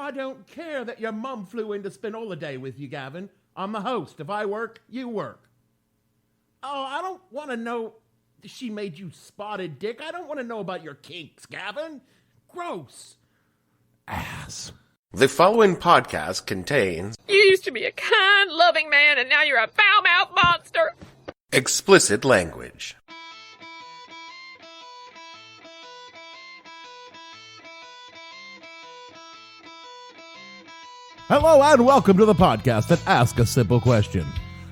I don't care that your mom flew in to spend all the day with you, Gavin. I'm the host. If I work, you work. Oh, I don't want to know she made you spotted dick. I don't want to know about your kinks, Gavin. Gross. Ass. The following podcast contains... You used to be a kind, loving man, and now you're a foul-mouthed monster. Explicit language. Hello and welcome to the podcast that asks a simple question.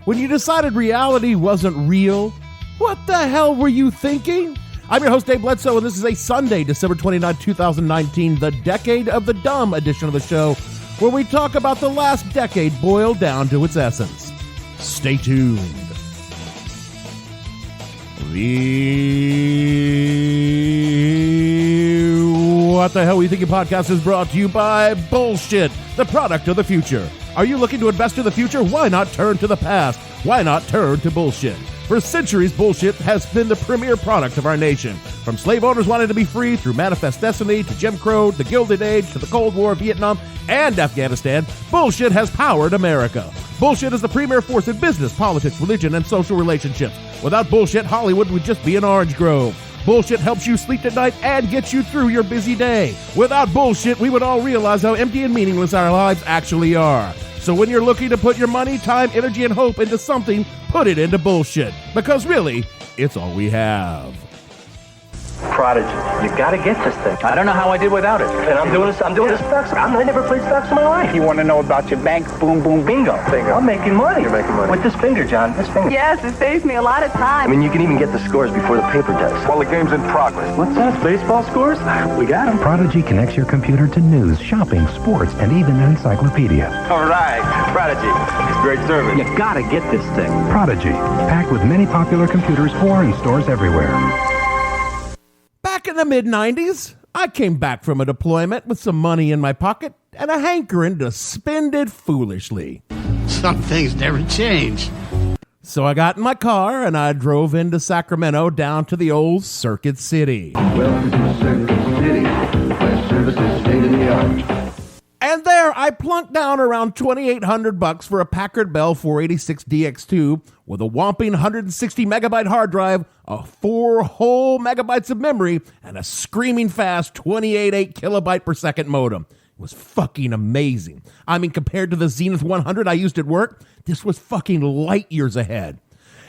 When you decided reality wasn't real, what the hell were you thinking? I'm your host, Dave Bledsoe, and this is a Sunday, December 29, 2019, the Decade of the Dumb edition of the show, where we talk about the last decade boiled down to its essence. Stay tuned. What the Hell Are You Thinking podcast is brought to you by Bullshit, the product of the future. Are you looking to invest in the future? Why not turn to the past? Why not turn to bullshit? For centuries, bullshit has been the premier product of our nation. From slave owners wanting to be free, through Manifest Destiny, to Jim Crow, the Gilded Age, to the Cold War, Vietnam, and Afghanistan, bullshit has powered America. Bullshit is the premier force in business, politics, religion, and social relationships. Without bullshit, Hollywood would just be an orange grove. Bullshit helps you sleep at night and gets you through your busy day. Without bullshit, we would all realize how empty and meaningless our lives actually are. So when you're looking to put your money, time, energy, and hope into something, put it into bullshit. Because really, it's all we have. Prodigy. You gotta get this thing. I don't know how I did without it. And I'm doing this stocks. I never played stocks in my life. You want to know about your bank? Boom, boom, bingo. I'm making money. You're making money. With this finger, John. This finger. Yes, it saves me a lot of time. I mean, you can even get the scores before the paper does. Well, the game's in progress. What's that? Baseball scores? We got them. Prodigy connects your computer to news, shopping, sports, and even an encyclopedia. All right. Prodigy. It's great service. You gotta get this thing. Prodigy, packed with many popular computers or in stores everywhere. Back in the mid-90s, I came back from a deployment with some money in my pocket and a hankering to spend it foolishly. Some things never change. So I got in my car and I drove into Sacramento down to the old Circuit City. Welcome to Circuit City, where service is state of the art. And there I plunked down around $2,800 for a Packard Bell 486 DX2 with a whopping 160 megabyte hard drive, a 4 whole megabytes of memory, and a screaming fast 28.8 kilobyte per second modem. It was fucking amazing. I mean, compared to the Zenith 100 I used at work, this was fucking light years ahead.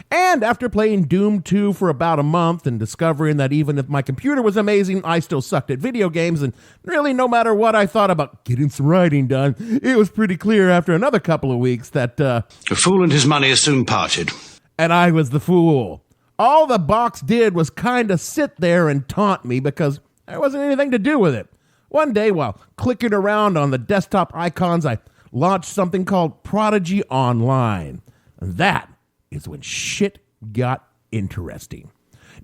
And after playing Doom 2 for about a month and discovering that even if my computer was amazing, I still sucked at video games, and really no matter what I thought about getting some writing done, it was pretty clear after another couple of weeks that, A fool and his money are soon parted. And I was the fool. All the box did was kind of sit there and taunt me because there wasn't anything to do with it. One day, while clicking around on the desktop icons, I launched something called Prodigy Online. And that is when shit got interesting.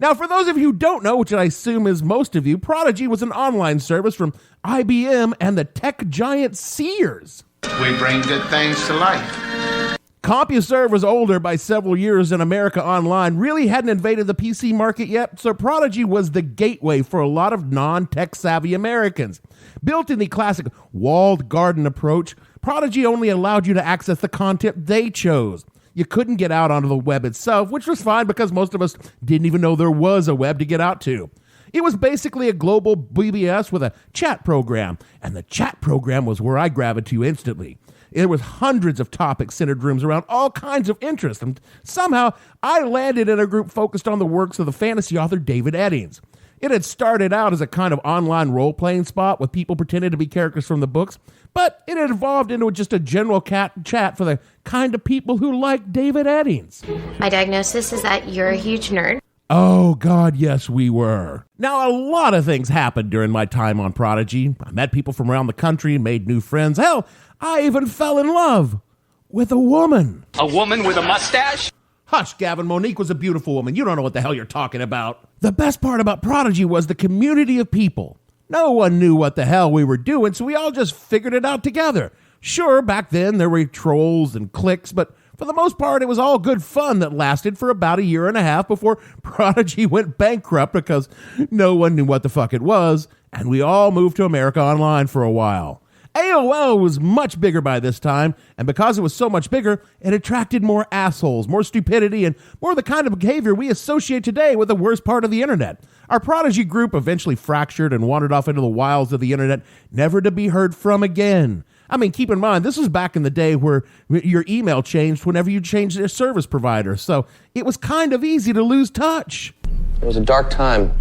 Now, for those of you who don't know, which I assume is most of you, Prodigy was an online service from IBM and the tech giant Sears. We bring good things to life. CompuServe was older by several years, and America Online really hadn't invaded the PC market yet, so Prodigy was the gateway for a lot of non-tech savvy Americans. Built in the classic walled garden approach, Prodigy only allowed you to access the content they chose. You couldn't get out onto the web itself, which was fine because most of us didn't even know there was a web to get out to. It was basically a global BBS with a chat program, and the chat program was where I gravitated to instantly. There was hundreds of topic-centered rooms around all kinds of interests, and somehow I landed in a group focused on the works of the fantasy author David Eddings. It had started out as a kind of online role-playing spot with people pretending to be characters from the books, but it had evolved into just a general chat for the kind of people who like David Eddings. My diagnosis is that you're a huge nerd. Oh, God, yes, we were. Now, a lot of things happened during my time on Prodigy. I met people from around the country, made new friends. Hell, I even fell in love with a woman. A woman with a mustache? Hush, Gavin, Monique was a beautiful woman. You don't know what the hell you're talking about. The best part about Prodigy was the community of people. No one knew what the hell we were doing, so we all just figured it out together. Sure, back then there were trolls and cliques, but for the most part, it was all good fun that lasted for about a year and a half before Prodigy went bankrupt because no one knew what the fuck it was, and we all moved to America Online for a while. AOL was much bigger by this time, and because it was so much bigger, it attracted more assholes, more stupidity, and more of the kind of behavior we associate today with the worst part of the internet. Our Prodigy group eventually fractured and wandered off into the wilds of the internet, never to be heard from again. I mean, keep in mind, this was back in the day where your email changed whenever you changed their service provider, so it was kind of easy to lose touch. It was a dark time.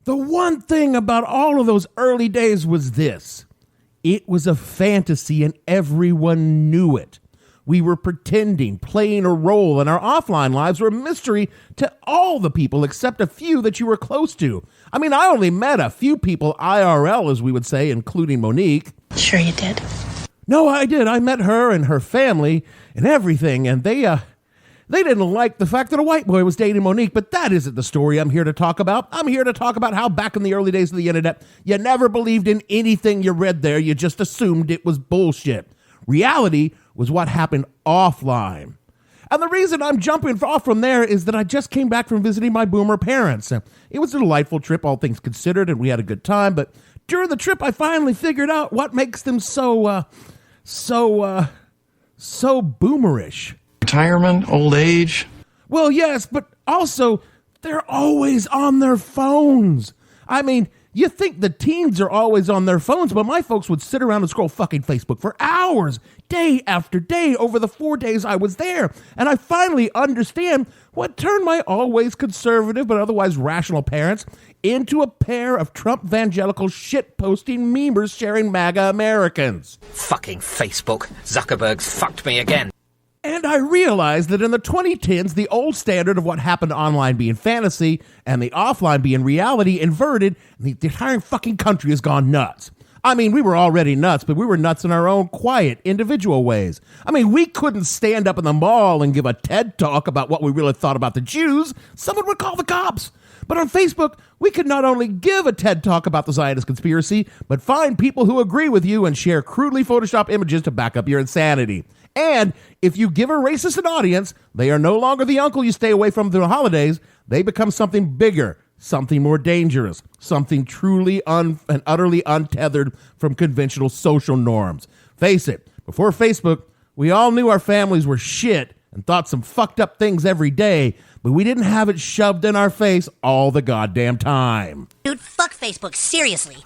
The one thing about all of those early days was this. It was a fantasy and everyone knew it. We were pretending, playing a role, and our offline lives were a mystery to all the people except a few that you were close to. I mean, I only met a few people IRL, as we would say, including Monique. Sure you did. No, I did. I met her and her family and everything, and they didn't like the fact that a white boy was dating Monique, but that isn't the story I'm here to talk about. I'm here to talk about how back in the early days of the internet, you never believed in anything you read there. You just assumed it was bullshit. Reality was what happened offline. And the reason I'm jumping off from there is that I just came back from visiting my boomer parents. It was a delightful trip, all things considered, and we had a good time, but during the trip, I finally figured out what makes them so boomerish. Retirement, old age? Well, yes, but also, they're always on their phones. I mean, you think the teens are always on their phones, but my folks would sit around and scroll fucking Facebook for hours, day after day, over the 4 days I was there. And I finally understand what turned my always conservative but otherwise rational parents into a pair of Trump evangelical shit-posting memers sharing MAGA Americans. Fucking Facebook. Zuckerberg's fucked me again. And I realized that in the 2010s, the old standard of what happened online being fantasy and the offline being reality inverted, and the entire fucking country has gone nuts. I mean, we were already nuts, but we were nuts in our own quiet, individual ways. I mean, we couldn't stand up in the mall and give a TED talk about what we really thought about the Jews. Someone would call the cops. But on Facebook, we could not only give a TED talk about the Zionist conspiracy, but find people who agree with you and share crudely photoshopped images to back up your insanity. And if you give a racist an audience, they are no longer the uncle you stay away from through the holidays. They become something bigger, something more dangerous, something truly and utterly untethered from conventional social norms. Face it, before Facebook, we all knew our families were shit and thought some fucked up things every day, but we didn't have it shoved in our face all the goddamn time. Dude, fuck Facebook, seriously.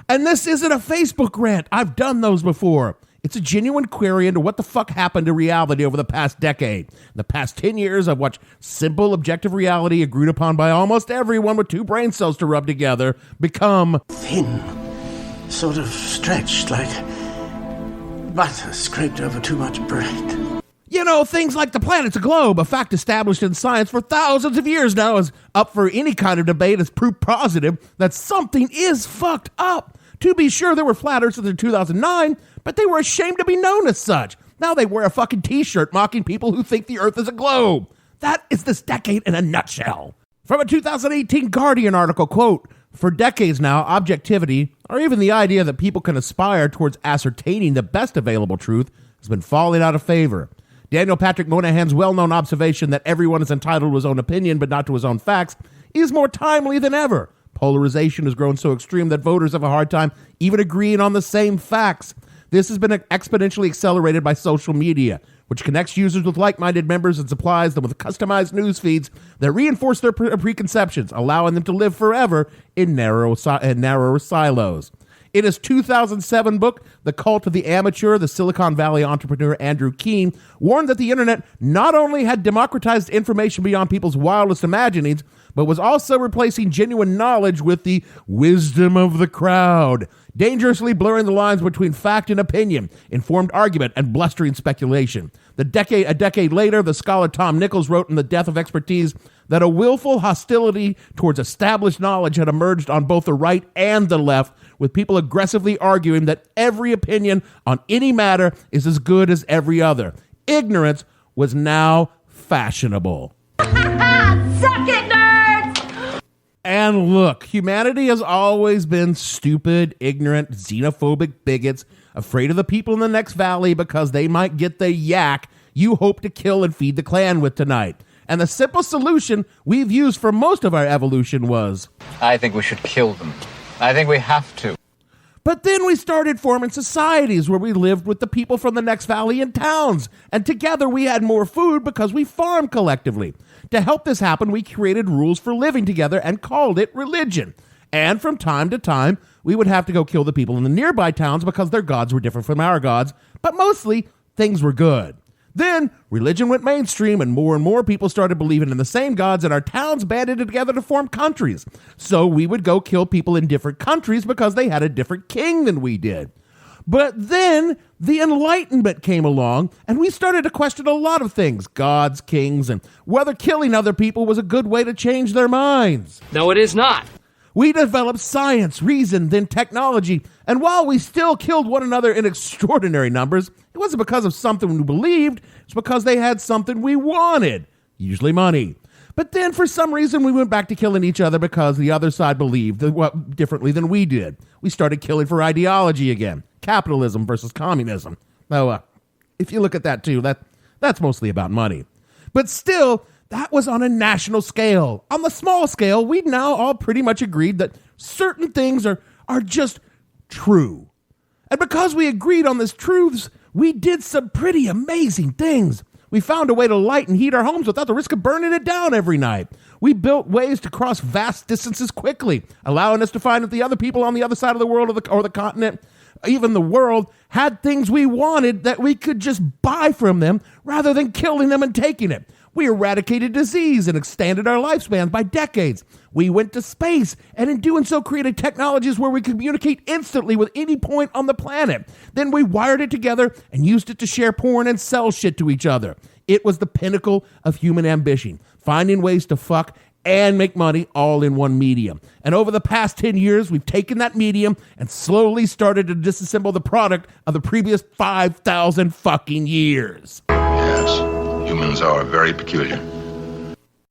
And this isn't a Facebook rant. I've done those before. It's a genuine query into what the fuck happened to reality over the past decade. In the past 10 years, I've watched simple, objective reality agreed upon by almost everyone with two brain cells to rub together become thin, sort of stretched like butter scraped over too much bread. You know, things like the planet's a globe, a fact established in science for thousands of years now, is up for any kind of debate as proof positive that something is fucked up. To be sure, there were flat earthers in 2009, but they were ashamed to be known as such. Now they wear a fucking t-shirt mocking people who think the earth is a globe. That is this decade in a nutshell. From a 2018 Guardian article, quote, "For decades now, objectivity, or even the idea that people can aspire towards ascertaining the best available truth, has been falling out of favor. Daniel Patrick Moynihan's well-known observation that everyone is entitled to his own opinion but not to his own facts is more timely than ever. Polarization has grown so extreme that voters have a hard time even agreeing on the same facts. This has been exponentially accelerated by social media, which connects users with like-minded members and supplies them with customized news feeds that reinforce their preconceptions, allowing them to live forever in narrower silos. In his 2007 book, The Cult of the Amateur, the Silicon Valley entrepreneur Andrew Keen warned that the internet not only had democratized information beyond people's wildest imaginings, but was also replacing genuine knowledge with the wisdom of the crowd, dangerously blurring the lines between fact and opinion, informed argument, and blustering speculation. A decade later, the scholar Tom Nichols wrote in The Death of Expertise that a willful hostility towards established knowledge had emerged on both the right and the left, with people aggressively arguing that every opinion on any matter is as good as every other. Ignorance was now fashionable. Suck it, nerds! And look, humanity has always been stupid, ignorant, xenophobic bigots, afraid of the people in the next valley because they might get the yak you hope to kill and feed the clan with tonight. And the simple solution we've used for most of our evolution was, I think we should kill them. I think we have to. But then we started forming societies where we lived with the people from the next valley and towns, and together we had more food because we farmed collectively. To help this happen, we created rules for living together and called it religion. And from time to time, we would have to go kill the people in the nearby towns because their gods were different from our gods, but mostly things were good. Then religion went mainstream and more people started believing in the same gods, and our towns banded together to form countries. So we would go kill people in different countries because they had a different king than we did. But then the Enlightenment came along and we started to question a lot of things, gods, kings, and whether killing other people was a good way to change their minds. No, it is not. We developed science, reason, then technology, and while we still killed one another in extraordinary numbers, it wasn't because of something we believed, it's because they had something we wanted, usually money. But then for some reason we went back to killing each other because the other side believed differently than we did. We started killing for ideology again, capitalism versus communism. Though, if you look at that too, that's mostly about money. But still, that was on a national scale. On the small scale, we now all pretty much agreed that certain things are just true. And because we agreed on these truths, we did some pretty amazing things. We found a way to light and heat our homes without the risk of burning it down every night. We built ways to cross vast distances quickly, allowing us to find that the other people on the other side of the world or the continent, even the world, had things we wanted that we could just buy from them rather than killing them and taking it. We eradicated disease and extended our lifespans by decades. We went to space, and in doing so created technologies where we communicate instantly with any point on the planet. Then we wired it together and used it to share porn and sell shit to each other. It was the pinnacle of human ambition, finding ways to fuck and make money all in one medium. And over the past 10 years, we've taken that medium and slowly started to disassemble the product of the previous 5,000 fucking years. Yes. Humans are very peculiar.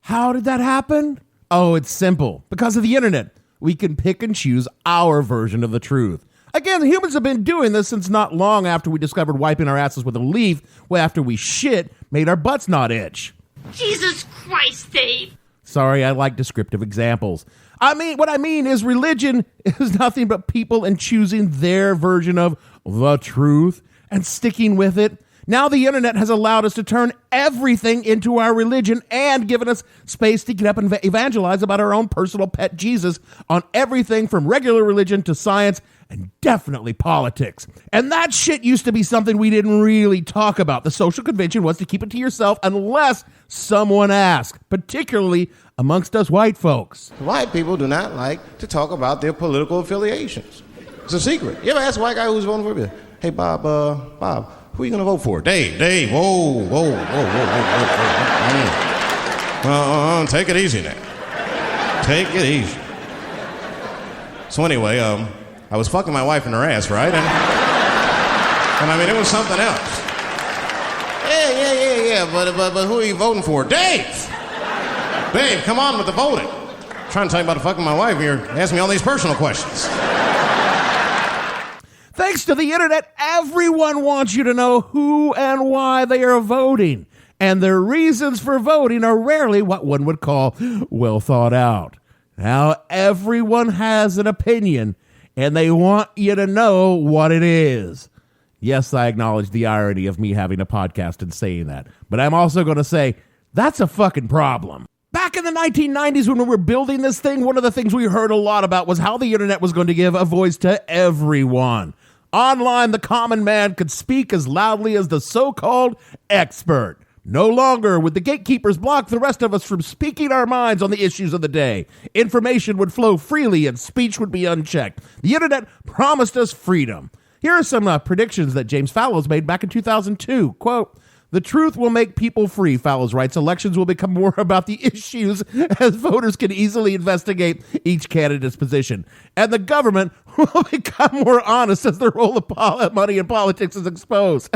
How did that happen? Oh, it's simple. Because of the internet, we can pick and choose our version of the truth. Again, humans have been doing this since not long after we discovered wiping our asses with a leaf after we shit made our butts not itch. Jesus Christ, Dave. Sorry, I like descriptive examples. What I mean is religion is nothing but people and choosing their version of the truth and sticking with it. Now the internet has allowed us to turn everything into our religion and given us space to get up and evangelize about our own personal pet Jesus on everything from regular religion to science and definitely politics. And that shit used to be something we didn't really talk about. The social convention was to keep it to yourself unless someone asked, particularly amongst us white folks. White people do not like to talk about their political affiliations. It's a secret. You ever ask a white guy who's voting for you? Hey, Bob, who are you going to vote for? Dave, whoa. Take it easy now. Take it easy. So anyway, I was fucking my wife in her ass, right? And I mean, it was something else. Yeah, but who are you voting for? Dave, come on with the voting. I'm trying to tell you about fucking my wife, you're asking me all these personal questions. Thanks to the internet, everyone wants you to know who and why they are voting. And their reasons for voting are rarely what one would call well thought out. Now, everyone has an opinion, and they want you to know what it is. Yes, I acknowledge the irony of me having a podcast and saying that. But I'm also going to say, that's a fucking problem. Back in the 1990s when we were building this thing, one of the things we heard a lot about was how the internet was going to give a voice to everyone. Online, the common man could speak as loudly as the so-called expert. No longer would the gatekeepers block the rest of us from speaking our minds on the issues of the day. Information would flow freely and speech would be unchecked. The internet promised us freedom. Here are some predictions that James Fallows made back in 2002. Quote, "The truth will make people free," Fallows writes. "Elections will become more about the issues as voters can easily investigate each candidate's position. And the government will become more honest as the role of money in politics is exposed."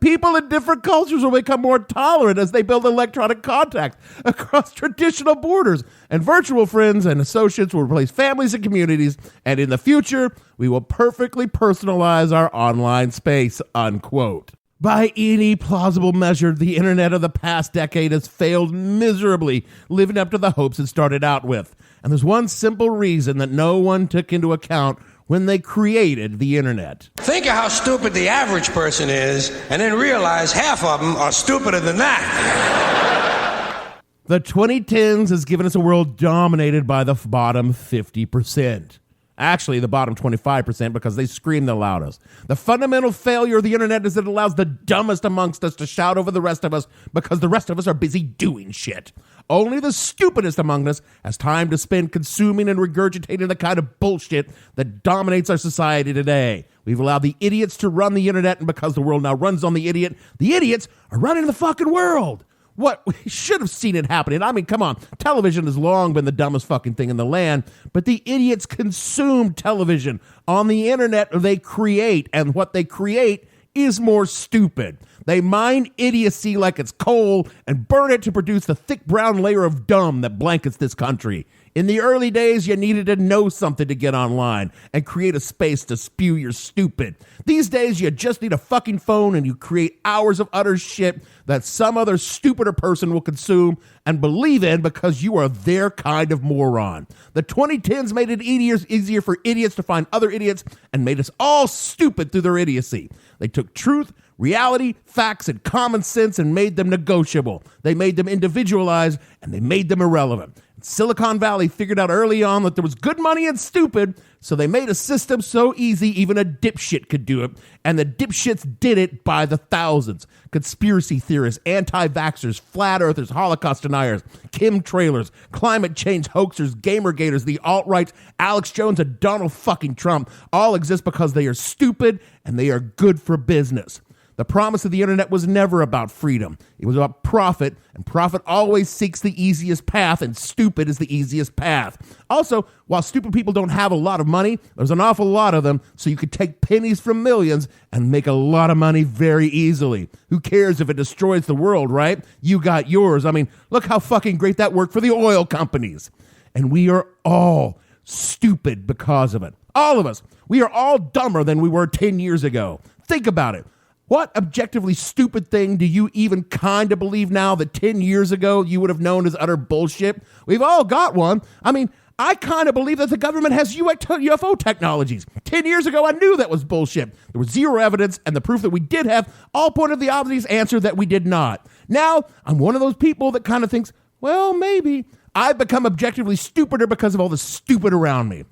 People in different cultures will become more tolerant as they build electronic contact across traditional borders. And virtual friends and associates will replace families and communities. And in the future, we will perfectly personalize our online space, unquote. By any plausible measure, the internet of the past decade has failed miserably, living up to the hopes it started out with. And there's one simple reason that no one took into account when they created the internet. Think of how stupid the average person is, and then realize half of them are stupider than that. The 2010s has given us a world dominated by the bottom 50%. Actually, the bottom 25% because they scream the loudest. The fundamental failure of the internet is that it allows the dumbest amongst us to shout over the rest of us because the rest of us are busy doing shit. Only the stupidest among us has time to spend consuming and regurgitating the kind of bullshit that dominates our society today. We've allowed the idiots to run the internet, and because the world now runs on the idiots are running the fucking world. What? We should have seen it happening. I mean, come on. Television has long been the dumbest fucking thing in the land, but the idiots consume television. On the internet, they create, and what they create is more stupid. They mine idiocy like it's coal and burn it to produce the thick brown layer of dumb that blankets this country. In the early days, you needed to know something to get online and create a space to spew your stupid. These days, you just need a fucking phone and you create hours of utter shit that some other stupider person will consume and believe in because you are their kind of moron. The 2010s made it easier for idiots to find other idiots and made us all stupid through their idiocy. They took truth, reality, facts, and common sense and made them negotiable. They made them individualized and they made them irrelevant. Silicon Valley figured out early on that there was good money in stupid, so they made a system so easy even a dipshit could do it, and the dipshits did it by the thousands. Conspiracy theorists, anti-vaxxers, flat earthers, Holocaust deniers, chemtrailers, climate change hoaxers, gamergaters, the alt-rights, Alex Jones, and Donald fucking Trump all exist because they are stupid and they are good for business. The promise of the internet was never about freedom. It was about profit, and profit always seeks the easiest path, and stupid is the easiest path. Also, while stupid people don't have a lot of money, there's an awful lot of them, so you could take pennies from millions and make a lot of money very easily. Who cares if it destroys the world, right? You got yours. I mean, look how fucking great that worked for the oil companies. And we are all stupid because of it. All of us. We are all dumber than we were 10 years ago. Think about it. What objectively stupid thing do you even kind of believe now that 10 years ago you would have known as utter bullshit? We've all got one. I mean, I kind of believe that the government has UFO technologies. 10 years ago, I knew that was bullshit. There was zero evidence, and the proof that we did have all pointed the obvious answer that we did not. Now, I'm one of those people that kind of thinks, well, maybe. I've become objectively stupider because of all the stupid around me.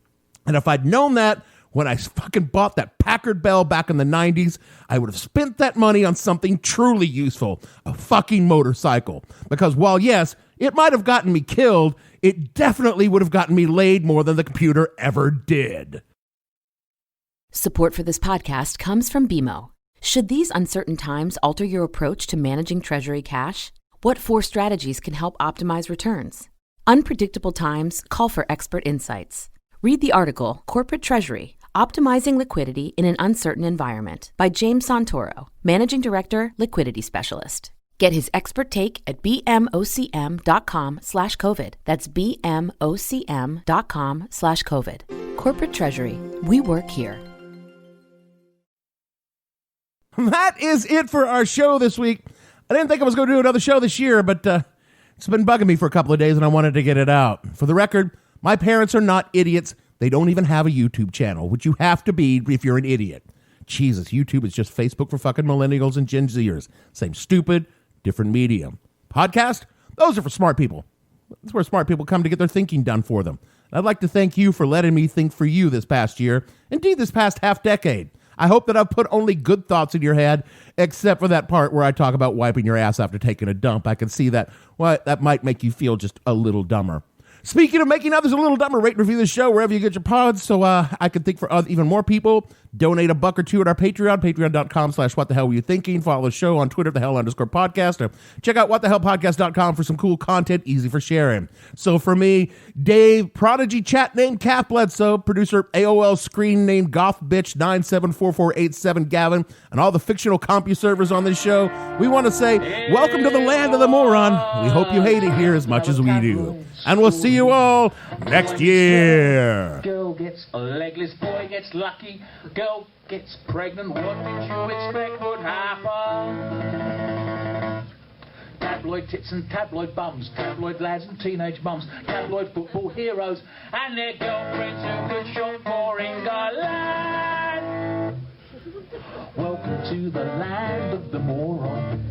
And if I'd known that when I fucking bought that Packard Bell back in the 90s, I would have spent that money on something truly useful, a fucking motorcycle. Because while, yes, it might have gotten me killed, it definitely would have gotten me laid more than the computer ever did. Support for this podcast comes from BMO. Should these uncertain times alter your approach to managing Treasury cash? What 4 strategies can help optimize returns? Unpredictable times call for expert insights. Read the article, Corporate Treasury: Optimizing Liquidity in an Uncertain Environment by James Santoro, Managing Director, Liquidity Specialist. Get his expert take at bmocm.com/COVID. That's bmocm.com/COVID. Corporate Treasury. We work here. That is it for our show this week. I didn't think I was going to do another show this year, but it's been bugging me for a couple of days and I wanted to get it out. For the record, my parents are not idiots. They don't even have a YouTube channel, which you have to be if you're an idiot. Jesus, YouTube is just Facebook for fucking millennials and Gen Zers. Same stupid, different medium. Podcast? Those are for smart people. That's where smart people come to get their thinking done for them. I'd like to thank you for letting me think for you this past year, indeed this past half decade. I hope that I've put only good thoughts in your head, except for that part where I talk about wiping your ass after taking a dump. I can see that, well, that might make you feel just a little dumber. Speaking of making others a little dumber, rate and review the show wherever you get your pods so I can think for even more people. Donate $1 or $2 at our Patreon, patreon.com/whatthehellwereyouThinking. Follow the show on Twitter, @thehell_podcast. Or check out whatthehellpodcast.com for some cool content, easy for sharing. So for me, Dave, Prodigy chat name Kath Bledsoe, producer AOL screen name GothBitch974487 Gavin, and all the fictional CompuServers on this show, we want to say, welcome to the land of the moron. We hope you hate it here as much as we do. And we'll see you all next year. Girl gets legless, boy gets lucky. Girl girl gets pregnant, what did you expect would happen? Tabloid tits and tabloid bums, tabloid lads and teenage mums, tabloid football heroes and their girlfriends who could shop for England. Welcome to the land of the moron.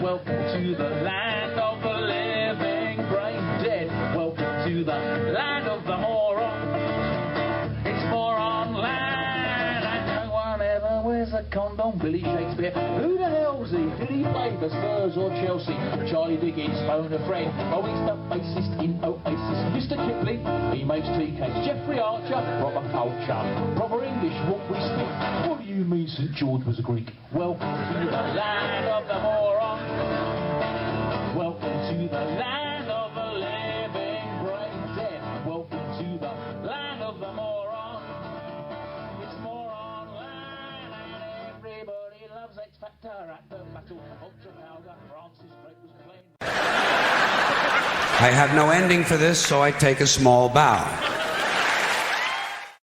Welcome to the land of the living brain dead. Welcome to the land of the moron. It's moron land and no one ever wears a condom. Billy Shakespeare, who the hell's he? Did he play for Spurs or Chelsea? Charlie Dickens, phone a friend. Oh, he's the bassist in Oasis. Mr. Kipling, he makes tea cakes. Jeffrey Archer, proper culture. Proper English, what we speak. What do you mean St. George was a Greek? Welcome to the land of the moron. Welcome to the land of the living brain dead. Welcome to the land of the moron. It's moron land and everybody loves X Factor at the Battle of Trafalgar. Francis Drake was playing. I have no ending for this, so I take a small bow.